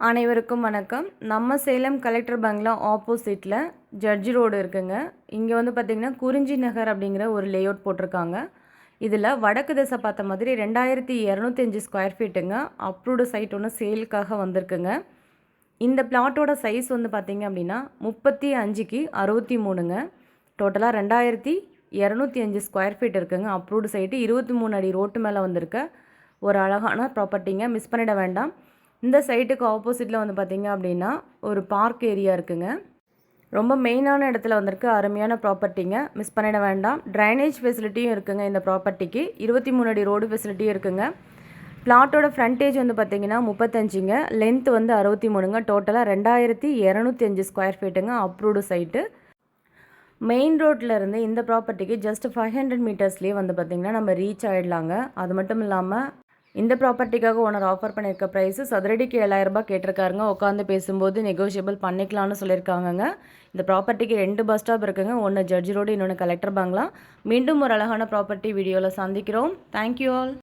அனைவருக்கும் வணக்கம். நம்ம சேலம் கலெக்டர் பங்களா ஆப்போசிட்டில் ஜட்ஜி ரோடு இருக்குங்க. இங்கே வந்து பார்த்திங்கன்னா குறிஞ்சி நகர் அப்படிங்கிற ஒரு லேஅவுட் போட்டிருக்காங்க. இதில் வடக்கு திசை பார்த்த மாதிரி 2205 ஸ்கொயர் ஃபீட்டுங்க. அப்ரூவ்டு சைட் ஒன்று சேலுக்காக வந்திருக்குங்க. இந்த பிளாட்டோட சைஸ் வந்து பார்த்திங்க அப்படின்னா 35க்கு 63ங்க. டோட்டலாக 2205 ஸ்கொயர் ஃபீட் இருக்குங்க. அப்ரூவ்டு சைட்டு 23 அடி ரோட்டு மேலே வந்திருக்க ஒரு அழகான ப்ராப்பர்ட்டிங்க. மிஸ் பண்ணிட வேண்டாம். இந்த சைட்டுக்கு ஆப்போசிட்டில் வந்து பார்த்திங்க அப்படின்னா ஒரு பார்க் ஏரியா இருக்குங்க. ரொம்ப மெயினான இடத்துல வந்திருக்கு. அருமையான ப்ராப்பர்ட்டிங்க, மிஸ் பண்ணிட வேண்டாம். ட்ரைனேஜ் ஃபெசிலிட்டியும் இருக்குங்க. இந்த ப்ராப்பர்ட்டிக்கு 23 அடி ரோடு ஃபெசிலிட்டியும் இருக்குங்க. பிளாட்டோட ஃப்ரண்டேஜ் வந்து பார்த்திங்கன்னா 35ங்க, லென்த் வந்து 63ங்க. டோட்டலாக 2205 ஸ்கொயர் ஃபீட்டுங்க. Approved site. மெயின் ரோட்டில் இருந்து இந்த ப்ராப்பர்ட்டிக்கு ஜஸ்ட் 500 மீட்டர்ஸ்லேயே வந்து பார்த்திங்கன்னா நம்ம ரீச் ஆகிடலாங்க. அது மட்டும் இல்லாமல் இந்த ப்ராப்பர்ட்டிக்காக ஓனர் ஆஃபர் பண்ணியிருக்க ப்ரைஸு சதுரடிக்கு 7000 ரூபாய் கேட்டிருக்காருங்க. உட்காந்து பேசும்போது நெகோஷியபிள் பண்ணிக்கலாம்னு சொல்லியிருக்காங்கங்க. இந்த ப்ராப்பர்ட்டிக்கு 2 பஸ் ஸ்டாப் இருக்குங்க. ஒன்று ஜட்ஜி ரோடு, இன்னொன்று கலெக்டர் பங்களா. மீண்டும் ஒரு அழகான ப்ராப்பர்ட்டி வீடியோவில் சந்திக்கிறோம். Thank you all.